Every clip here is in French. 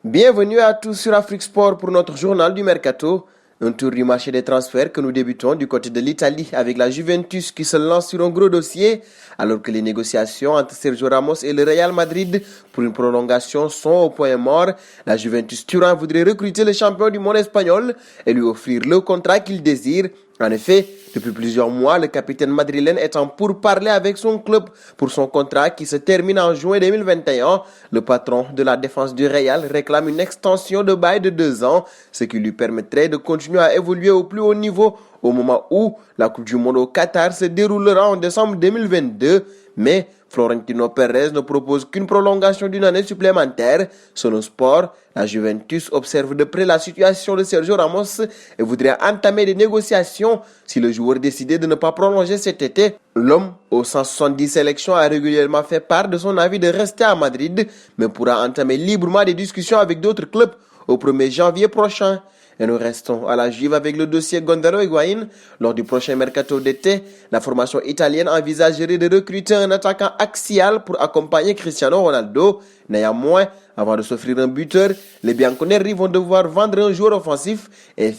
Bienvenue à tous sur Afrique Sport pour notre journal du Mercato. Un tour du marché des transferts que nous débutons du côté de l'Italie avec la Juventus qui se lance sur un gros dossier alors que les négociations entre Sergio Ramos et le Real Madrid pour une prolongation sont au point mort. La Juventus Turin voudrait recruter le champion du monde espagnol et lui offrir le contrat qu'il désire. En effet, depuis plusieurs mois, le capitaine madrilène est en pourparlers avec son club pour son contrat qui se termine en juin 2021. Le patron de la défense du Real réclame une extension de bail de 2 ans, ce qui lui permettrait de continuer à évoluer au plus haut niveau au moment où la Coupe du Monde au Qatar se déroulera en décembre 2022. Mais Florentino Pérez ne propose qu'une prolongation d'une année supplémentaire. Selon Sport, la Juventus observe de près la situation de Sergio Ramos et voudrait entamer des négociations si le joueur décidait de ne pas prolonger cet été. L'homme, aux 170 sélections, a régulièrement fait part de son avis de rester à Madrid, mais pourra entamer librement des discussions avec d'autres clubs au 1er janvier prochain. Et nous restons à la Juve avec le dossier Gonzalo Higuaín. Lors du prochain mercato d'été, la formation italienne envisagerait de recruter un attaquant axial pour accompagner Cristiano Ronaldo. Néanmoins, avant de s'offrir un buteur, les Bianconeri vont devoir vendre un joueur offensif. Et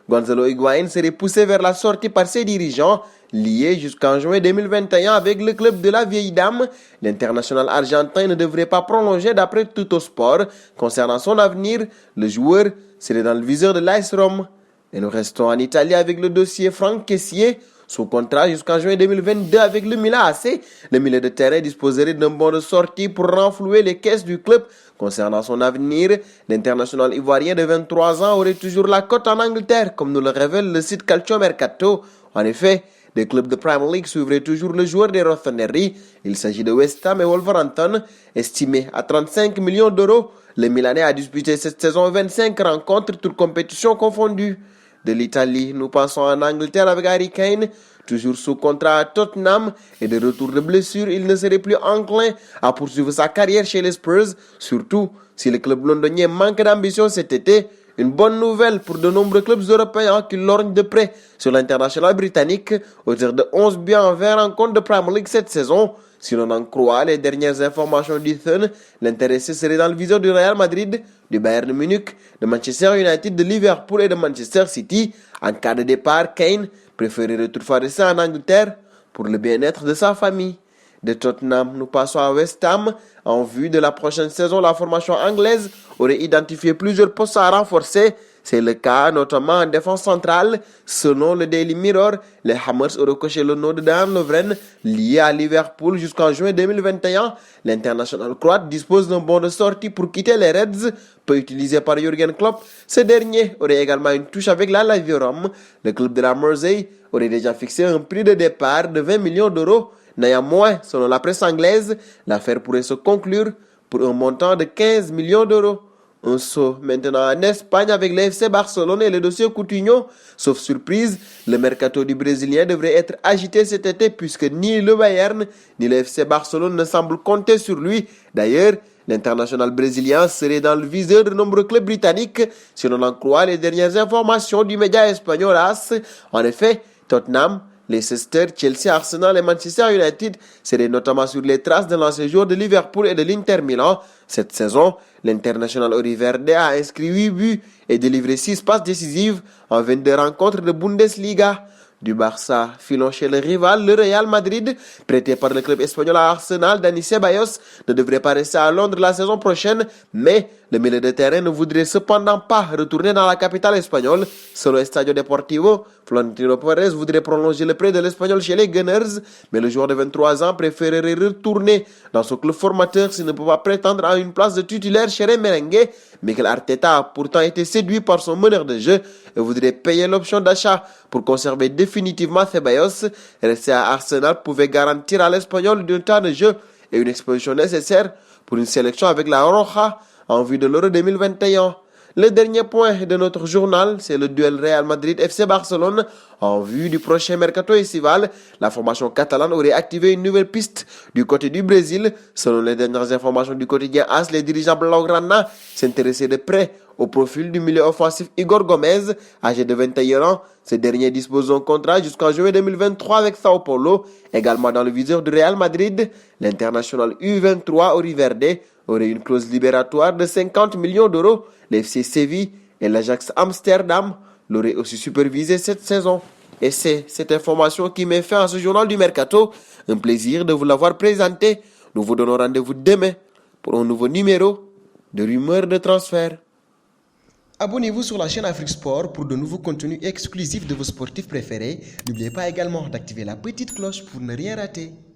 Gonzalo Higuaín serait poussé vers la sortie par ses dirigeants, lié jusqu'en juin 2021 avec le club de la vieille dame. L'international argentin ne devrait pas prolonger d'après Tuttosport. Concernant son avenir, le joueur serait dans le viseur de l'AS Rome. Et nous restons en Italie avec le dossier Franck Kessié. Sous contrat jusqu'en juin 2022 avec le Milan AC, le milieu de terrain disposerait d'un bon de sortie pour renflouer les caisses du club. Concernant son avenir, l'international ivoirien de 23 ans aurait toujours la cote en Angleterre, comme nous le révèle le site Calcio Mercato. En effet, des clubs de Premier League suivraient toujours le joueur des Rossoneri. Il s'agit de West Ham et Wolverhampton, estimé à 35 millions d'euros. Le Milanais a disputé cette saison 25 rencontres, toutes compétitions confondues. De l'Italie, nous passons en Angleterre avec Harry Kane, toujours sous contrat à Tottenham et de retour de blessure, il ne serait plus enclin à poursuivre sa carrière chez les Spurs, surtout si le club londonien manque d'ambition cet été. Une bonne nouvelle pour de nombreux clubs européens qui lorgnent de près sur l'international britannique, auteur de 11 buts en 20 rencontres de Premier League cette saison. Si l'on en croit les dernières informations d'Ethan, l'intéressé serait dans le viseur du Real Madrid, du Bayern de Munich, de Manchester United, de Liverpool et de Manchester City. En cas de départ, Kane préférerait toutefois rester en Angleterre pour le bien-être de sa famille. De Tottenham, nous passons à West Ham. En vue de la prochaine saison, la formation anglaise aurait identifié plusieurs postes à renforcer. C'est le cas notamment en défense centrale. Selon le Daily Mirror, les Hammers auraient coché le nom de Dan Lovren, lié à Liverpool jusqu'en juin 2021. L'international croate dispose d'un bon de sortie pour quitter les Reds, peu utilisé par Jürgen Klopp. Ce dernier aurait également une touche avec la Lazio Rome. Le club de la Mersey aurait déjà fixé un prix de départ de 20 millions d'euros. Néanmoins, selon la presse anglaise, l'affaire pourrait se conclure pour un montant de 15 millions d'euros. Un saut maintenant en Espagne avec le FC Barcelone et le dossier Coutinho. Sauf surprise, le mercato du Brésilien devrait être agité cet été puisque ni le Bayern ni le FC Barcelone ne semblent compter sur lui. D'ailleurs, l'international brésilien serait dans le viseur de nombreux clubs britanniques si l'on en croit les dernières informations du média espagnol AS. En effet, Tottenham, Leicester, Chelsea, Arsenal et Manchester United seraient notamment sur les traces de l'ancien joueur de Liverpool et de l'Inter Milan. Cette saison, l'international Oriverde a inscrit 8 buts et délivré 6 passes décisives en 22 rencontres de Bundesliga. Du Barça, filons chez le rival, le Real Madrid, prêté par le club espagnol à Arsenal, Dani Ceballos ne devrait pas rester à Londres la saison prochaine, mais le milieu de terrain ne voudrait cependant pas retourner dans la capitale espagnole. Selon Estadio Deportivo, Florentino Pérez voudrait prolonger le prêt de l'Espagnol chez les Gunners, mais le joueur de 23 ans préférerait retourner dans son club formateur s'il ne peut pas prétendre à une place de titulaire chez les Merengues. Mikel Arteta a pourtant été séduit par son meneur de jeu et voudrait payer l'option d'achat pour conserver définitivement Ceballos. Rester à Arsenal pouvait garantir à l'Espagnol d'un temps de jeu et une exposition nécessaire pour une sélection avec la Roja en vue de l'Euro 2021. Le dernier point de notre journal, c'est le duel Real Madrid-FC Barcelone. En vue du prochain mercato estival, la formation catalane aurait activé une nouvelle piste du côté du Brésil. Selon les dernières informations du quotidien AS, les dirigeants blaugrana s'intéressaient de près au profil du milieu offensif Igor Gomez, âgé de 21 ans. Ce dernier dispose d'un contrat jusqu'en juillet 2023 avec Sao Paulo. Également dans le viseur du Real Madrid, l'international U23 Oriol Verde aurait une clause libératoire de 50 millions d'euros. L'FC Séville et l'Ajax Amsterdam l'auraient aussi supervisé cette saison. Et c'est cette information qui met fin à ce journal du Mercato. Un plaisir de vous l'avoir présenté. Nous vous donnons rendez-vous demain pour un nouveau numéro de rumeurs de transfert. Abonnez-vous sur la chaîne Afrique Sport pour de nouveaux contenus exclusifs de vos sportifs préférés. N'oubliez pas également d'activer la petite cloche pour ne rien rater.